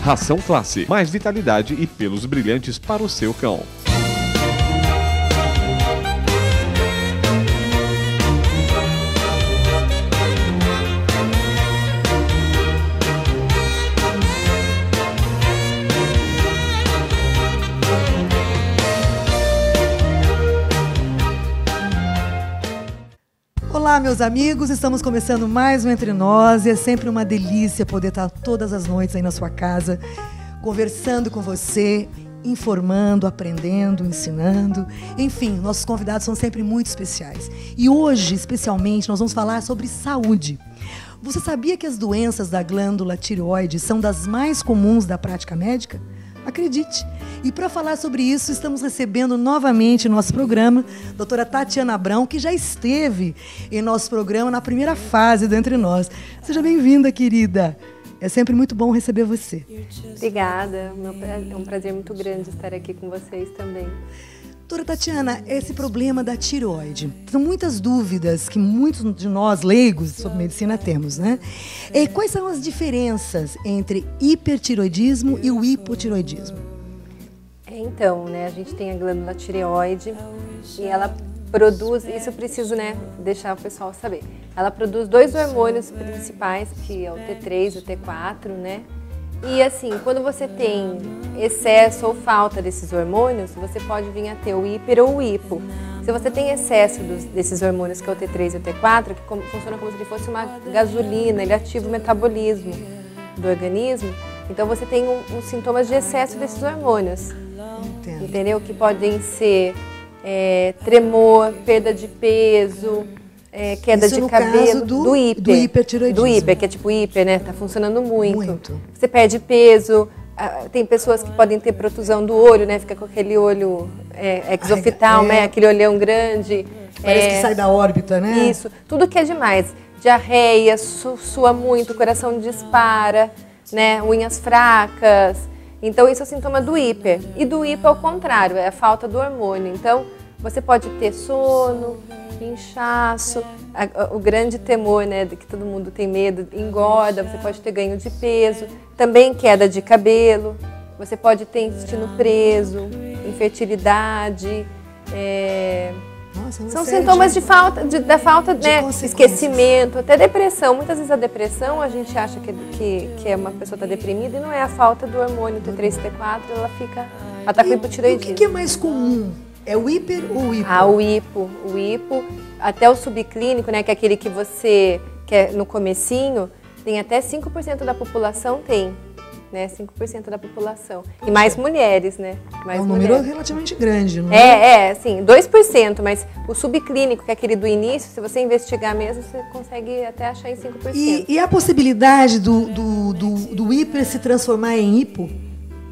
Ração Classe, mais vitalidade e pelos brilhantes para o seu cão. Olá, meus amigos, estamos começando mais um Entre Nós e é sempre uma delícia poder estar todas as noites aí na sua casa, conversando com você, informando, aprendendo, ensinando. Enfim, nossos convidados são sempre muito especiais. E hoje, especialmente, nós vamos falar sobre saúde. Você sabia que as doenças da glândula tireoide são das mais comuns da prática médica? Acredite! E para falar sobre isso, estamos recebendo novamente em nosso programa a doutora Tatiana Abrão, que já esteve em nosso programa na primeira fase do Entre Nós. Seja bem-vinda, querida! É sempre muito bom receber você. Obrigada, é um prazer muito grande estar aqui com vocês também. Doutora Tatiana, esse problema da tireoide, são muitas dúvidas que muitos de nós leigos sobre medicina temos, né? E quais são as diferenças entre hipertireoidismo e o hipotireoidismo? Então, né, a gente tem a glândula tireoide e ela produz, isso eu preciso, né, deixar o pessoal saber, ela produz dois hormônios principais, que é o T3 e o T4, né? E assim, quando você tem excesso ou falta desses hormônios, você pode vir a ter o hiper ou o hipo. Se você tem excesso desses hormônios, que é o T3 e o T4, que funciona como se ele fosse uma gasolina, ele ativa o metabolismo do organismo, então você tem os sintomas de excesso desses hormônios. Entendo. Entendeu? Que podem ser tremor, perda de peso, queda isso de no cabelo, caso do hipertireoidismo. Do hiper, que é tipo hiper, né? Tá funcionando muito. Muito. Você perde peso, tem pessoas que podem ter protusão do olho, né? Fica com aquele olho exofital, né? Aquele olhão grande. Parece que sai da órbita, né? Isso, tudo que é demais. Diarreia, sua muito, o coração dispara, né? Unhas fracas. Então, isso é o sintoma do hiper. E do hipo, ao contrário, é a falta do hormônio. Então, você pode ter sono, inchaço, o grande temor, né, que todo mundo tem medo, engorda, você pode ter ganho de peso, também queda de cabelo, você pode ter intestino preso, infertilidade, Nossa, são sintomas da falta, né, esquecimento, até depressão. Muitas vezes a depressão, a gente acha que uma pessoa está deprimida e não é a falta do hormônio T3 e T4, ela está com hipotireoidismo. O que é mais comum? É o hiper ou o hipo? O hipo, até o subclínico, né, que é aquele que você quer no comecinho, tem até 5% da população tem, né, 5% da população. E mais mulheres, né? Mais é um número relativamente grande, não é? Assim, 2%, mas o subclínico, que é aquele do início, se você investigar mesmo, você consegue até achar em 5%. E a possibilidade do hiper se transformar em hipo?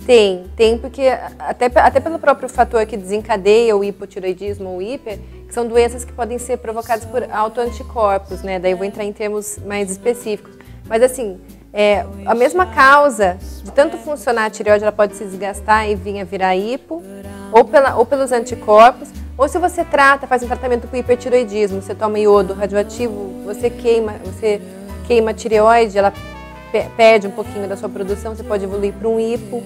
Tem, porque até pelo próprio fator que desencadeia o hipotireoidismo ou hiper, que são doenças que podem ser provocadas por autoanticorpos, né? Daí eu vou entrar em termos mais específicos. Mas assim, a mesma causa de tanto funcionar a tireoide, ela pode se desgastar e vir a virar hipo, ou pelos anticorpos, ou se você faz um tratamento para o hipertireoidismo, você toma iodo radioativo, você queima a tireoide, ela perde um pouquinho da sua produção, você pode evoluir para um hipo.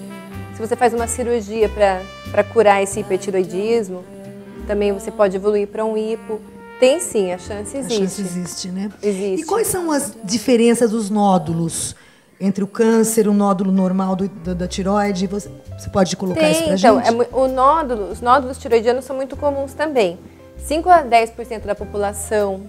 Se você faz uma cirurgia para curar esse hipertireoidismo, também você pode evoluir para um hipo. Tem sim, a chance existe. A chance existe, né? Existe. E quais são as diferenças dos nódulos entre o câncer, o nódulo normal da tireoide? Você pode colocar isso pra gente? Então, os nódulos tireoidianos são muito comuns também. 5 a 10% da população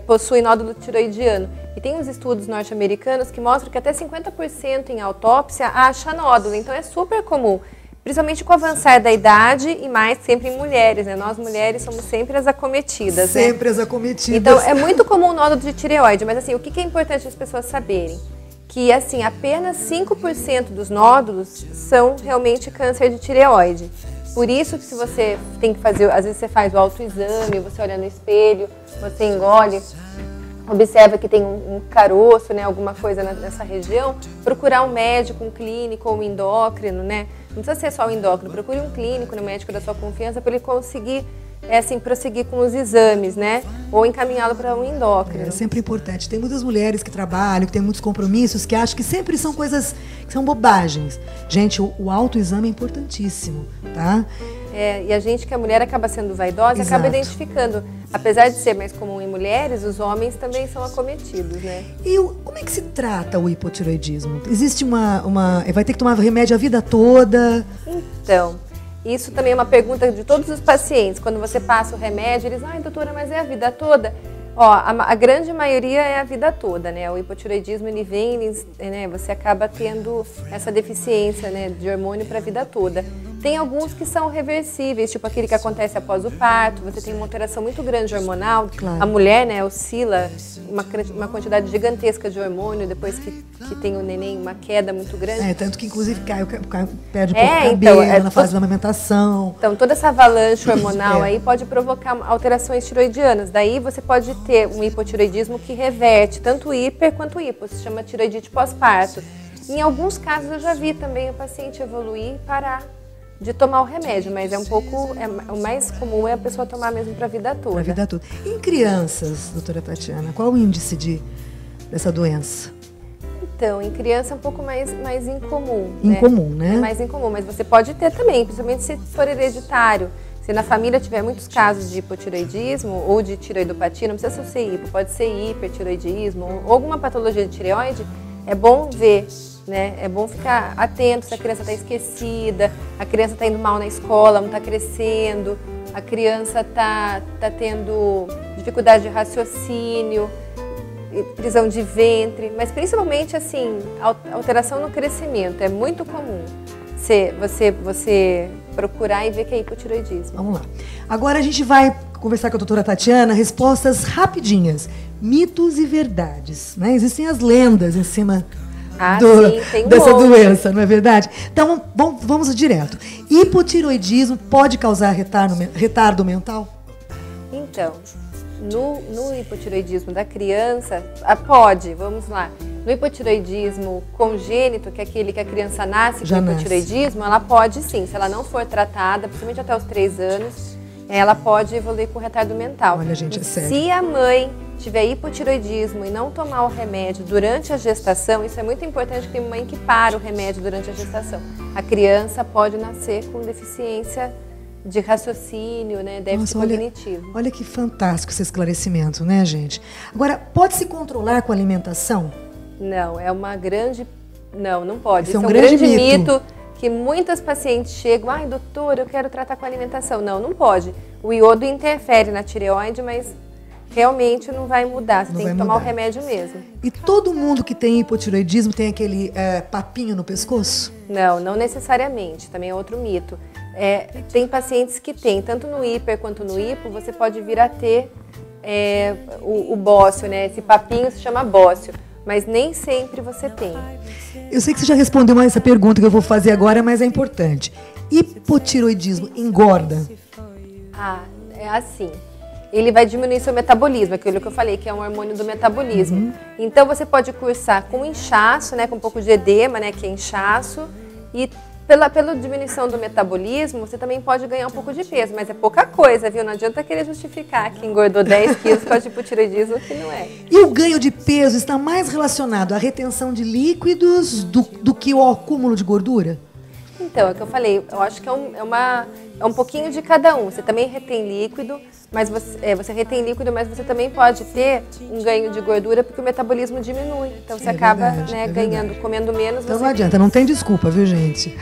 possui nódulo tireoidiano. E tem uns estudos norte-americanos que mostram que até 50% em autópsia acha nódulo. Então é super comum, principalmente com o avançar da idade e mais sempre em mulheres, né? Nós mulheres somos sempre as acometidas, né? Sempre as acometidas. Então é muito comum o nódulo de tireoide, mas assim, o que é importante as pessoas saberem? Que assim, apenas 5% dos nódulos são realmente câncer de tireoide. Por isso que se você tem que fazer, às vezes você faz o autoexame, você olha no espelho, você engole, observa que tem um caroço, né, alguma coisa nessa região, procurar um médico, um clínico ou um endócrino, né? Não precisa ser só o endócrino, procure um clínico, um médico da sua confiança, para ele conseguir é assim, prosseguir com os exames, né? Ou encaminhá-lo para um endócrino. É sempre importante. Tem muitas mulheres que trabalham, que têm muitos compromissos, que acham que sempre são coisas que são bobagens. Gente, o autoexame é importantíssimo, tá? E a gente, que a mulher acaba sendo vaidosa, acaba identificando. Apesar de ser mais comum em mulheres, os homens também são acometidos, né? E como é que se trata o hipotireoidismo? Existe vai ter que tomar remédio a vida toda? Então, isso também é uma pergunta de todos os pacientes. Quando você passa o remédio, eles, ai, doutora, mas é a vida toda? Ó, a grande maioria é a vida toda, né? O hipotireoidismo, ele vem, né? Você acaba tendo essa deficiência, né, de hormônio para a vida toda. Tem alguns que são reversíveis, tipo aquele que acontece após o parto. Você tem uma alteração muito grande hormonal. Claro. A mulher, né, oscila uma quantidade gigantesca de hormônio depois que tem o neném, uma queda muito grande. Tanto que inclusive perde um pouco o cabelo na fase da amamentação. Então, toda essa avalanche hormonal aí pode provocar alterações tiroidianas. Daí você pode ter um hipotireoidismo que reverte tanto o hiper quanto o hipo. Se chama tiroidite pós-parto. Em alguns casos eu já vi também o paciente evoluir e parar de tomar o remédio, mas o mais comum é a pessoa tomar mesmo para a vida toda. Para a vida toda. Em crianças, doutora Tatiana, qual o índice dessa doença? Então, em criança é um pouco mais incomum. Incomum, né? É mais incomum, mas você pode ter também, principalmente se for hereditário. Se na família tiver muitos casos de hipotireoidismo ou de tireoidopatia, não precisa ser hipo, pode ser hipertireoidismo ou alguma patologia de tireoide, é bom ver. Né? É bom ficar atento se a criança está esquecida, a criança está indo mal na escola, não está crescendo, a criança está tendo dificuldade de raciocínio, prisão de ventre, mas principalmente assim, alteração no crescimento. É muito comum você procurar e ver que é hipotireoidismo. Vamos lá. Agora a gente vai conversar com a doutora Tatiana, respostas rapidinhas, mitos e verdades. Né? Existem as lendas em cima sim, tem dessa doença, não é verdade? Então, vamos direto. Hipotireoidismo pode causar retardo mental? Então, no hipotireoidismo da criança, pode, vamos lá. No hipotireoidismo congênito, que é aquele que a criança nasce com hipotireoidismo, ela pode sim, se ela não for tratada, principalmente até os 3 anos, ela pode evoluir com retardo mental. Olha, gente, é sério. Se a mãe tiver hipotireoidismo e não tomar o remédio durante a gestação, isso é muito importante, que tem mãe que para o remédio durante a gestação. A criança pode nascer com deficiência de raciocínio, né, déficit cognitivo. Olha que fantástico esse esclarecimento, né, gente? Agora, pode se controlar com a alimentação? Não, não pode. Isso é um grande mito. Que muitas pacientes chegam, ai, doutora, eu quero tratar com alimentação. Não pode. O iodo interfere na tireoide, mas realmente não vai mudar. Você tem que tomar o remédio mesmo. E todo mundo que tem hipotireoidismo tem aquele papinho no pescoço? Não necessariamente. Também é outro mito. Tem pacientes que têm, tanto no hiper quanto no hipo, você pode vir a ter o bócio, né? Esse papinho se chama bócio, mas nem sempre você tem. Eu sei que você já respondeu mais essa pergunta que eu vou fazer agora, mas é importante. Hipotireoidismo engorda? É assim. Ele vai diminuir seu metabolismo, aquilo que eu falei, que é um hormônio do metabolismo. Uhum. Então você pode cursar com inchaço, né, com um pouco de edema, né, que é inchaço, e pela diminuição do metabolismo, você também pode ganhar um pouco de peso, mas é pouca coisa, viu? Não adianta querer justificar que engordou 10 quilos com a hipotireoidismo, que não é. E o ganho de peso está mais relacionado à retenção de líquidos do que ao acúmulo de gordura? Então, é o que eu falei, eu acho que é um pouquinho de cada um. Você também retém líquido, mas você retém líquido, mas você também pode ter um ganho de gordura porque o metabolismo diminui. Então você acaba ganhando, comendo menos. Então não adianta, não tem desculpa, viu, gente?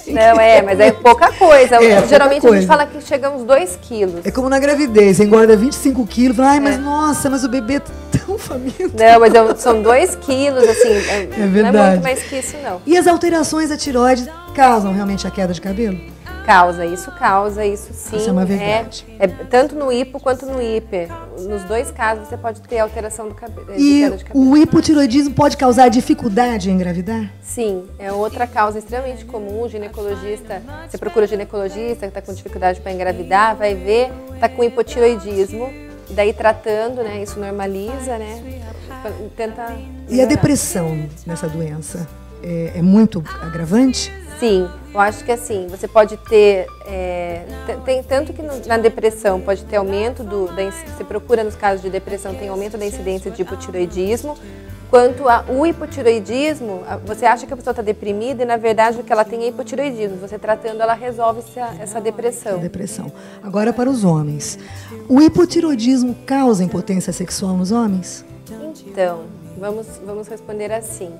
Não, mas é pouca coisa. Geralmente pouca coisa. A gente fala que chega a uns 2 quilos. É como na gravidez, você engorda 25 quilos, fala, ai, mas nossa, mas o bebê é tão faminto. Não, mas são 2 quilos, assim, é verdade. Não é muito mais que isso, não. E as alterações da tireoide causam realmente a queda de cabelo? Causa, isso sim. Isso é uma verdade. Tanto no hipo quanto no hiper. Nos 2 casos você pode ter alteração do cabelo. E queda de cabelo. O hipotireoidismo pode causar dificuldade em engravidar? Sim, é outra causa extremamente comum. O ginecologista, você procura o ginecologista que está com dificuldade para engravidar, vai ver, está com hipotireoidismo, daí tratando, né? Isso normaliza, né? Tenta. E a depressão nessa doença? É muito agravante? Sim, eu acho que assim, você pode ter, tem tanto que na depressão pode ter aumento você procura nos casos de depressão, tem aumento da incidência de hipotireoidismo, quanto o hipotireoidismo, você acha que a pessoa está deprimida e na verdade o que ela tem é hipotireoidismo, você tratando ela resolve essa depressão. Depressão. Agora para os homens, o hipotireoidismo causa impotência sexual nos homens? Então, vamos responder assim,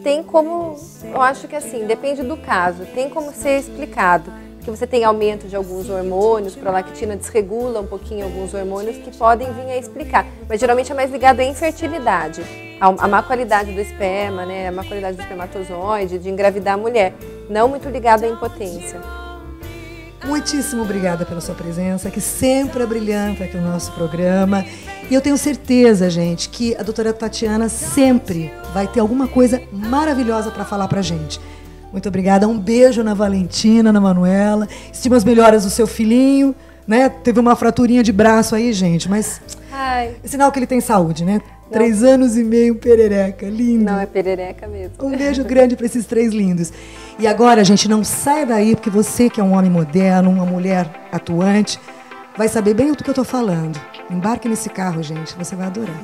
tem como, eu acho que assim, depende do caso, tem como ser explicado, que você tem aumento de alguns hormônios, prolactina desregula um pouquinho alguns hormônios que podem vir a explicar, mas geralmente é mais ligado à infertilidade, a má qualidade do esperma, né, a má qualidade do espermatozoide, de engravidar a mulher, não muito ligado à impotência. Muitíssimo obrigada pela sua presença, que sempre é brilhante aqui no nosso programa. E eu tenho certeza, gente, que a doutora Tatiana sempre vai ter alguma coisa maravilhosa para falar pra gente. Muito obrigada. Um beijo na Valentina, na Manuela. Estimas melhoras do seu filhinho, né? Teve uma fraturinha de braço aí, gente, mas é sinal que ele tem saúde, né? Não. 3 anos e meio, perereca, lindo. Não, é perereca mesmo. Um beijo grande para esses 3 lindos. E agora, gente, não saia daí, porque você que é um homem moderno, uma mulher atuante, vai saber bem do que eu tô falando. Embarque nesse carro, gente, você vai adorar.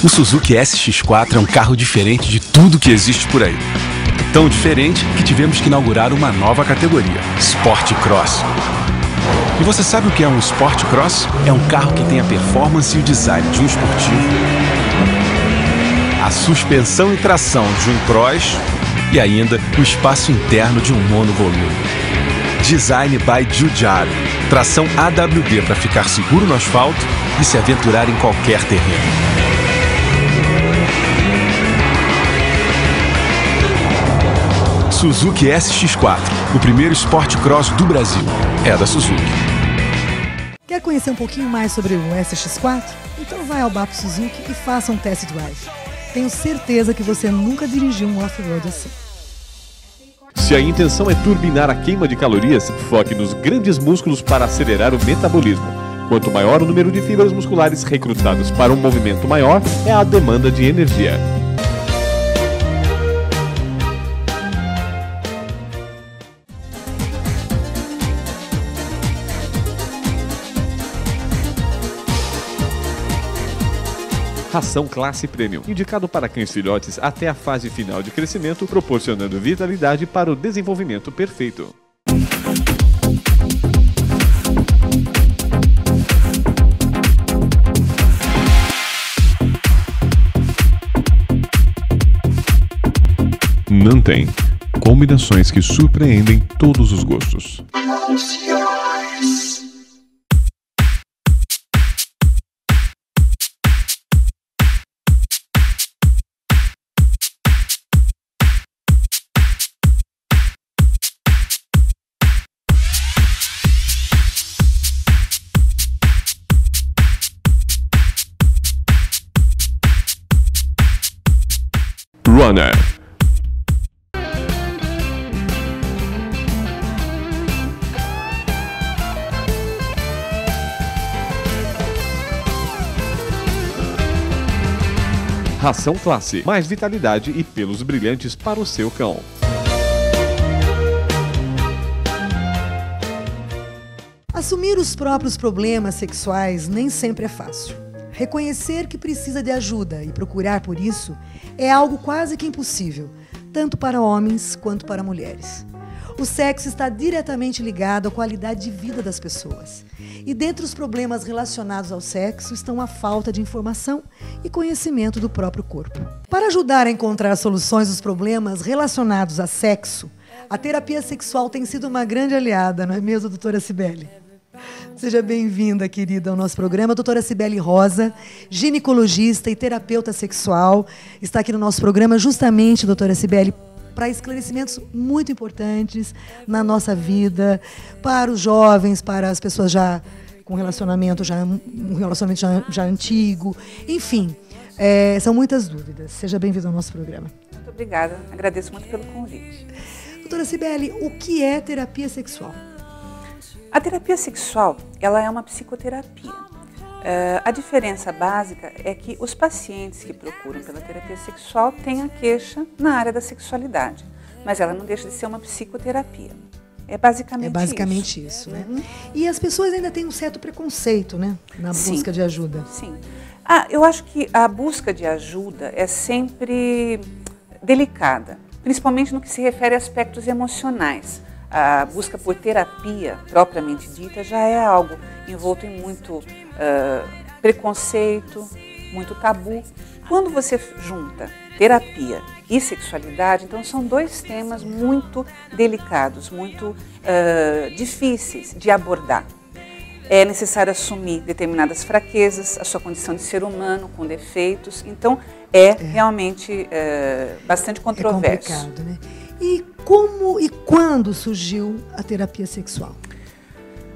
O Suzuki SX4 é um carro diferente de tudo que existe por aí. Tão diferente que tivemos que inaugurar uma nova categoria, Sport Cross. E você sabe o que é um Sport Cross? É um carro que tem a performance e o design de um esportivo, a suspensão e tração de um cross e ainda o espaço interno de um monovolume. Design by Giugiaro. Tração AWD para ficar seguro no asfalto e se aventurar em qualquer terreno. Suzuki SX4, o primeiro Sport Cross do Brasil. É da Suzuki. Quer conhecer um pouquinho mais sobre o SX4? Então vai ao BAP Suzuki e faça um test drive. Tenho certeza que você nunca dirigiu um off-road assim. Se a intenção é turbinar a queima de calorias, foque nos grandes músculos para acelerar o metabolismo. Quanto maior o número de fibras musculares recrutadas para um movimento maior, é a demanda de energia. Ração Classe Premium, indicado para cães filhotes até a fase final de crescimento, proporcionando vitalidade para o desenvolvimento perfeito. Nanten, combinações que surpreendem todos os gostos. Runner. Ração Classe, mais vitalidade e pelos brilhantes para o seu cão. Assumir os próprios problemas sexuais nem sempre é fácil. Reconhecer que precisa de ajuda e procurar por isso é algo quase que impossível, tanto para homens quanto para mulheres. O sexo está diretamente ligado à qualidade de vida das pessoas. E dentre os problemas relacionados ao sexo estão a falta de informação e conhecimento do próprio corpo. Para ajudar a encontrar soluções aos problemas relacionados a sexo, a terapia sexual tem sido uma grande aliada, não é mesmo, doutora Cibele? Seja bem-vinda, querida, ao nosso programa. A doutora Cibele Rosa, ginecologista e terapeuta sexual, está aqui no nosso programa justamente, doutora Cibele, para esclarecimentos muito importantes na nossa vida, para os jovens, para as pessoas já com um relacionamento já antigo, enfim, são muitas dúvidas. Seja bem-vinda ao nosso programa. Muito obrigada, agradeço muito pelo convite. Doutora Cibele, o que é terapia sexual? A terapia sexual, ela é uma psicoterapia. A diferença básica é que os pacientes que procuram pela terapia sexual têm a queixa na área da sexualidade, mas ela não deixa de ser uma psicoterapia. É basicamente isso, né? E as pessoas ainda têm um certo preconceito, né, na busca de ajuda. Sim. Eu acho que a busca de ajuda é sempre delicada, principalmente no que se refere a aspectos emocionais. A busca por terapia, propriamente dita, já é algo envolto em muito preconceito, muito tabu. Quando você junta terapia e sexualidade, então são dois temas muito delicados, muito difíceis de abordar. É necessário assumir determinadas fraquezas, a sua condição de ser humano, com defeitos. Então, realmente bastante controverso. É complicado, né? E como e quando surgiu a terapia sexual?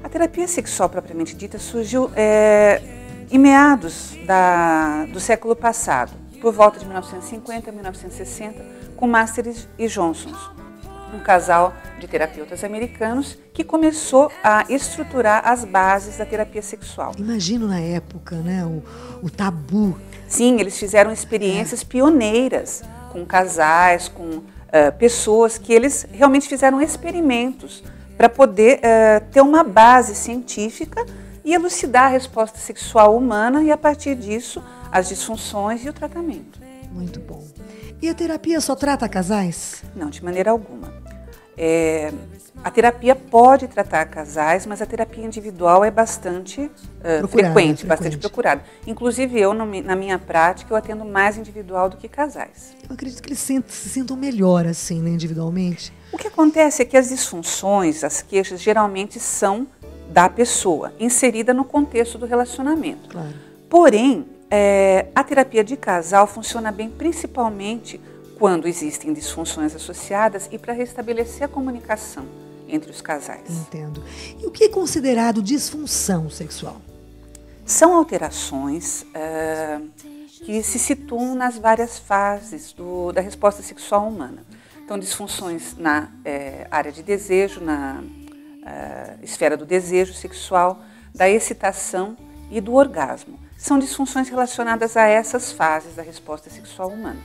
A terapia sexual, propriamente dita, surgiu em meados do século passado, por volta de 1950 a 1960, com Masters e Johnsons, um casal de terapeutas americanos que começou a estruturar as bases da terapia sexual. Imagino na época, né, o tabu. Sim, eles fizeram experiências pioneiras com casais, com pessoas que eles realmente fizeram experimentos para poder ter uma base científica e elucidar a resposta sexual humana e, a partir disso, as disfunções e o tratamento. Muito bom. E a terapia só trata casais? Não, de maneira alguma. A terapia pode tratar casais, mas a terapia individual é bastante frequente, bastante procurada. Inclusive, eu, na minha prática, eu atendo mais individual do que casais. Eu acredito que eles se sintam melhor assim, né, individualmente. O que acontece é que as disfunções, as queixas, geralmente são da pessoa, inserida no contexto do relacionamento. Claro. Porém, a terapia de casal funciona bem principalmente quando existem disfunções associadas e para restabelecer a comunicação entre os casais. Entendo. E o que é considerado disfunção sexual? São alterações que se situam nas várias fases da resposta sexual humana. Então, disfunções na área de desejo, na esfera do desejo sexual, da excitação e do orgasmo. São disfunções relacionadas a essas fases da resposta sexual humana.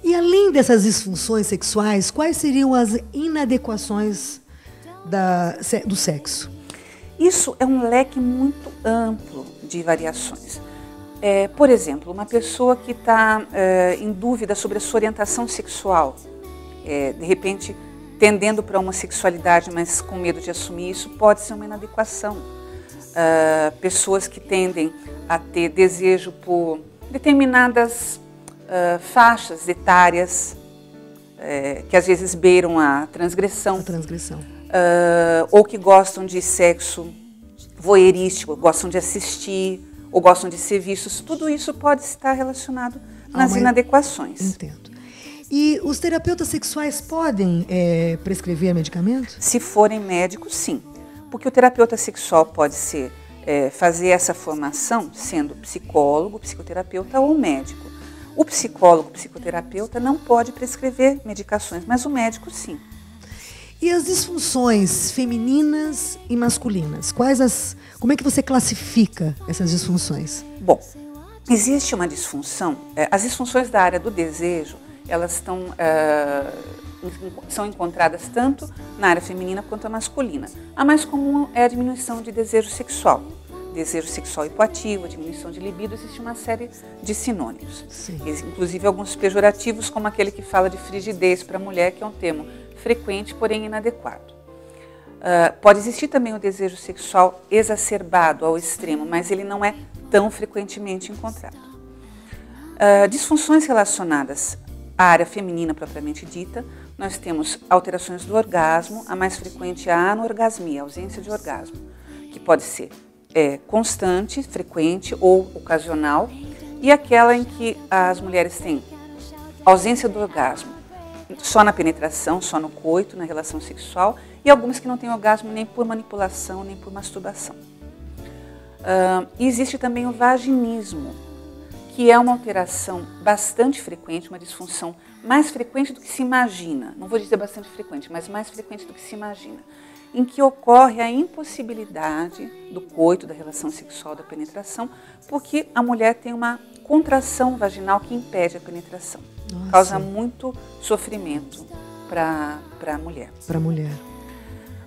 E além dessas disfunções sexuais, quais seriam as inadequações do sexo? Isso é um leque muito amplo de variações. Por exemplo, uma pessoa que está em dúvida sobre a sua orientação sexual, de repente tendendo para a homossexualidade, mas com medo de assumir isso, pode ser uma inadequação. Pessoas que tendem a ter desejo por determinadas faixas etárias, que às vezes beiram a transgressão. Ou que gostam de sexo voyeurístico, gostam de assistir, ou gostam de ser vistos. Tudo isso pode estar relacionado nas inadequações. Entendo. E os terapeutas sexuais podem prescrever medicamentos? Se forem médicos, sim. Porque o terapeuta sexual pode fazer essa formação sendo psicólogo, psicoterapeuta ou médico. O psicólogo, psicoterapeuta não pode prescrever medicações, mas o médico sim. E as disfunções femininas e masculinas? Como é que você classifica essas disfunções? Bom, existe uma disfunção. As disfunções da área do desejo, elas são encontradas tanto na área feminina quanto a masculina. A mais comum é a diminuição de desejo sexual hipoativo, diminuição de libido, existe uma série de sinônimos. Sim. Inclusive alguns pejorativos, como aquele que fala de frigidez para a mulher, que é um termo frequente, porém inadequado. Pode existir também o desejo sexual exacerbado ao extremo, mas ele não é tão frequentemente encontrado. Disfunções relacionadas à área feminina propriamente dita, nós temos alterações do orgasmo, a mais frequente é a anorgasmia, a ausência de orgasmo, que pode ser constante, frequente ou ocasional, e aquela em que as mulheres têm ausência do orgasmo só na penetração, só no coito, na relação sexual, e algumas que não têm orgasmo nem por manipulação, nem por masturbação. E existe também o vaginismo, que é uma alteração bastante frequente, uma disfunção mais frequente do que se imagina. Não vou dizer bastante frequente, mas mais frequente do que se imagina. em que ocorre a impossibilidade do coito, da relação sexual, da penetração, porque a mulher tem uma contração vaginal que impede a penetração. Nossa. Causa muito sofrimento para a mulher. Para a mulher.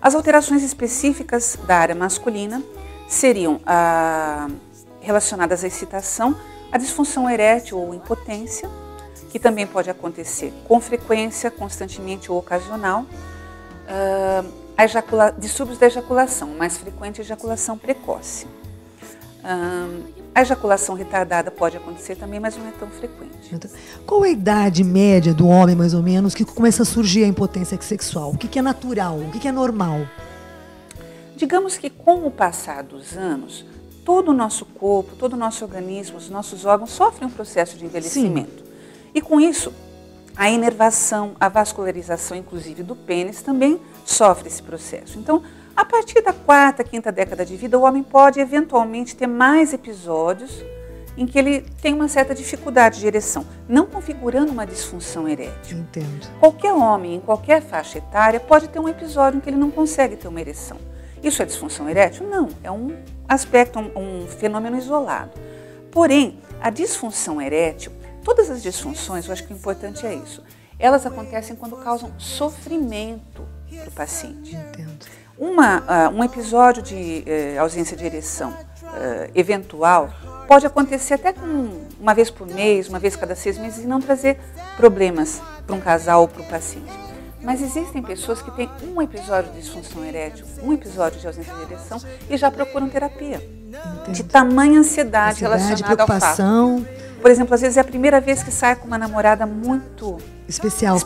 As alterações específicas da área masculina seriam relacionadas à excitação, a disfunção erétil ou impotência, que também pode acontecer com frequência, constantemente ou ocasional, distúrbios da ejaculação, mais frequente ejaculação precoce. A ejaculação retardada pode acontecer também, mas não é tão frequente. Qual a idade média do homem, mais ou menos, que começa a surgir a impotência sexual? O que é natural? O que é normal? Digamos que com o passar dos anos, todo o nosso corpo, todo o nosso organismo, os nossos órgãos sofrem um processo de envelhecimento. Sim. E com isso, a inervação, a vascularização, inclusive do pênis, também sofre esse processo. Então, a partir da 4ª, 5ª década de vida, o homem pode eventualmente ter mais episódios em que ele tem uma certa dificuldade de ereção, não configurando uma disfunção erétil. Entendo. Qualquer homem, em qualquer faixa etária, pode ter um episódio em que ele não consegue ter uma ereção. Isso é disfunção erétil? Não, é um aspecto, um fenômeno isolado. Porém, a disfunção erétil, todas as disfunções, eu acho que o importante é isso, elas acontecem quando causam sofrimento para o paciente. Entendo. Um episódio de ausência de ereção eventual pode acontecer até uma vez por mês, uma vez cada 6 meses, e não trazer problemas para um casal ou para o paciente. Mas existem pessoas que têm um episódio de disfunção erétil, um episódio de ausência de ereção e já procuram terapia. Entendo. De tamanha ansiedade relacionada ao fato. Por exemplo, às vezes é a primeira vez que sai com uma namorada muito especial.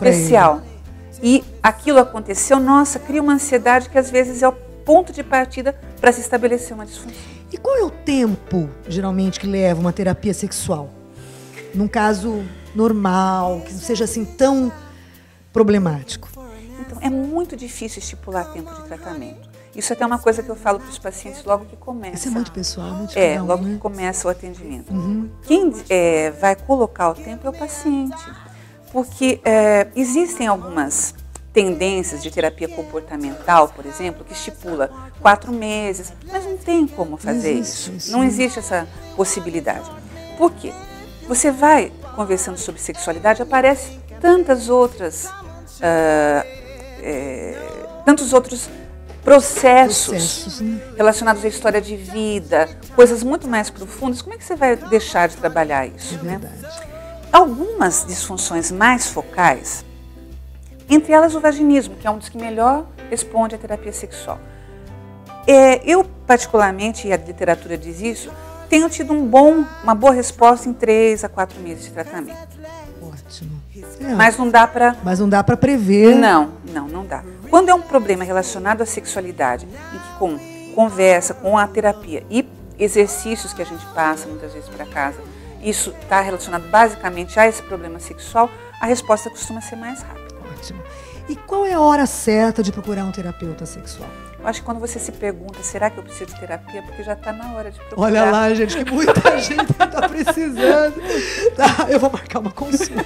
E aquilo aconteceu, nossa, cria uma ansiedade que às vezes é o ponto de partida para se estabelecer uma disfunção. E qual é o tempo, geralmente, que leva uma terapia sexual? Num caso normal, que não seja assim tão problemático. Então, é muito difícil estipular tempo de tratamento. Isso até é uma coisa que eu falo para os pacientes logo que começa. Isso é muito pessoal, muito legal, logo né? que começa o atendimento. Uhum. Quem vai colocar o tempo é o paciente. Porque existem algumas tendências de terapia comportamental, por exemplo, que estipula 4 meses, mas não tem como fazer isso. Não existe essa possibilidade. Por quê? Você vai conversando sobre sexualidade, aparecem tantos outros processos relacionados à história de vida, coisas muito mais profundas. Como é que você vai deixar de trabalhar isso? É verdade. Né? Algumas disfunções mais focais, entre elas o vaginismo, que é um dos que melhor responde à terapia sexual. Eu, particularmente, e a literatura diz isso, tenho tido uma boa resposta em 3 a 4 meses de tratamento. Ótimo. Mas não dá para... Mas não dá para prever. Não dá. Quando é um problema relacionado à sexualidade, em que com conversa, com a terapia e exercícios que a gente passa muitas vezes para casa, isso está relacionado basicamente a esse problema sexual, a resposta costuma ser mais rápida. Ótimo. E qual é a hora certa de procurar um terapeuta sexual? Eu acho que quando você se pergunta, será que eu preciso de terapia? Porque já está na hora de procurar. Olha lá, gente, que muita gente está precisando. Tá, eu vou marcar uma consulta.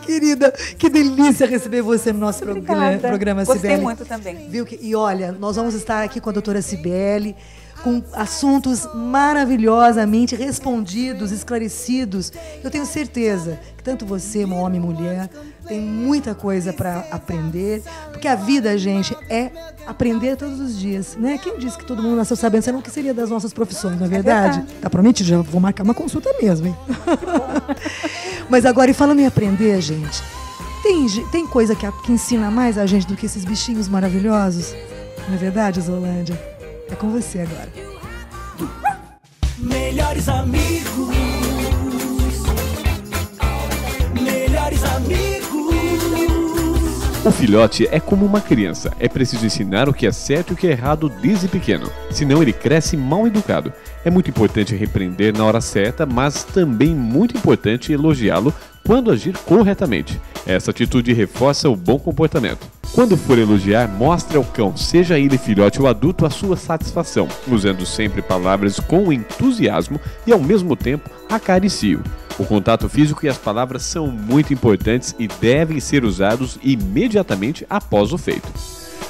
Querida, que delícia receber você no nosso programa, Cibele. Gostei muito também. Viu? E olha, nós vamos estar aqui com a doutora Cibele, com assuntos maravilhosamente respondidos, esclarecidos. Eu tenho certeza que tanto você, homem e mulher, tem muita coisa para aprender, porque a vida, gente, é aprender todos os dias, né? Quem disse que todo mundo nasceu sabendo, senão o que seria das nossas profissões, não é verdade? É verdade. Tá prometido? Já vou marcar uma consulta mesmo, hein? Mas agora, e falando em aprender, gente, tem coisa que ensina mais a gente do que esses bichinhos maravilhosos? Não é verdade, Zolândia? É com você agora. Melhores amigos. Melhores amigos. O filhote é como uma criança. É preciso ensinar o que é certo e o que é errado desde pequeno. Senão ele cresce mal educado. É muito importante repreender na hora certa, mas também muito importante elogiá-lo quando agir corretamente. Essa atitude reforça o bom comportamento. Quando for elogiar, mostre ao cão, seja ele filhote ou adulto, a sua satisfação, usando sempre palavras com entusiasmo e, ao mesmo tempo, acaricie-o. O contato físico e as palavras são muito importantes e devem ser usados imediatamente após o feito.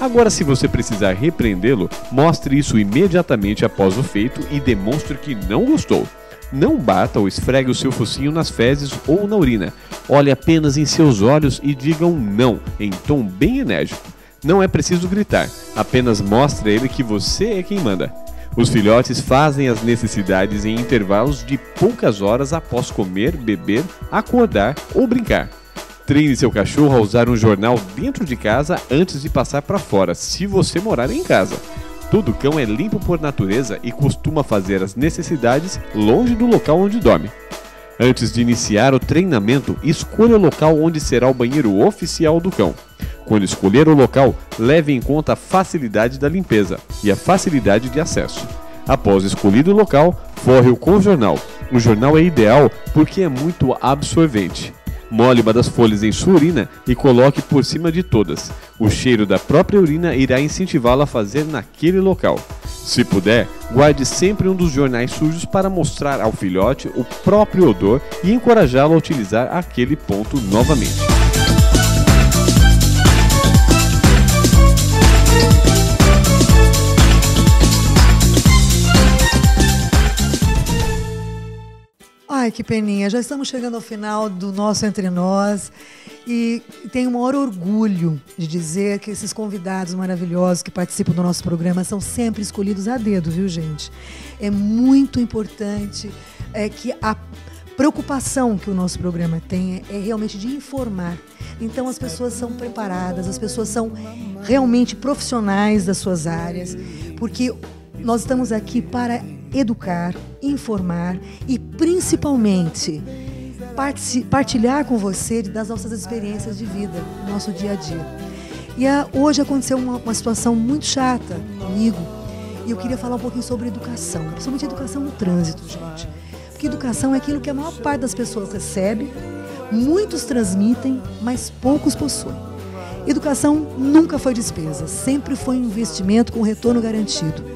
Agora, se você precisar repreendê-lo, mostre isso imediatamente após o feito e demonstre que não gostou. Não bata ou esfregue o seu focinho nas fezes ou na urina. Olhe apenas em seus olhos e diga um não, em tom bem enérgico. Não é preciso gritar, apenas mostre a ele que você é quem manda. Os filhotes fazem as necessidades em intervalos de poucas horas após comer, beber, acordar ou brincar. Treine seu cachorro a usar um jornal dentro de casa antes de passar para fora, se você morar em casa. Todo cão é limpo por natureza e costuma fazer as necessidades longe do local onde dorme. Antes de iniciar o treinamento, escolha o local onde será o banheiro oficial do cão. Quando escolher o local, leve em conta a facilidade da limpeza e a facilidade de acesso. Após escolhido o local, forre-o com jornal. O jornal é ideal porque é muito absorvente. Molhe uma das folhas em sua urina e coloque por cima de todas. O cheiro da própria urina irá incentivá-lo a fazer naquele local. Se puder, guarde sempre um dos jornais sujos para mostrar ao filhote o próprio odor e encorajá-lo a utilizar aquele ponto novamente. Ai, que peninha. Já estamos chegando ao final do nosso Entre Nós e tenho o maior orgulho de dizer que esses convidados maravilhosos que participam do nosso programa são sempre escolhidos a dedo, viu, gente? É muito importante que a preocupação que o nosso programa tem é realmente de informar. Então as pessoas são preparadas, as pessoas são realmente profissionais das suas áreas, porque nós estamos aqui para educar, informar e, principalmente, partilhar com você das nossas experiências de vida, do nosso dia a dia. E hoje aconteceu uma situação muito chata comigo e eu queria falar um pouquinho sobre educação, principalmente educação no trânsito, gente. Porque educação é aquilo que a maior parte das pessoas recebe, muitos transmitem, mas poucos possuem. Educação nunca foi despesa, sempre foi um investimento com retorno garantido.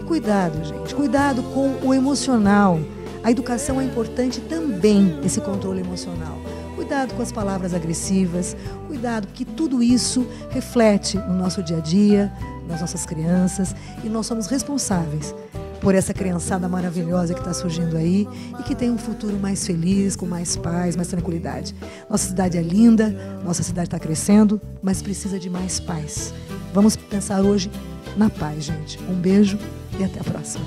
Cuidado, gente, cuidado com o emocional. A educação é importante também, esse controle emocional. Cuidado com as palavras agressivas, cuidado, porque tudo isso reflete no nosso dia a dia, nas nossas crianças, e nós somos responsáveis por essa criançada maravilhosa que está surgindo aí e que tem um futuro mais feliz, com mais paz, mais tranquilidade. Nossa cidade é linda, nossa cidade está crescendo, mas precisa de mais paz. Vamos pensar hoje na paz, gente. Um beijo e até a próxima.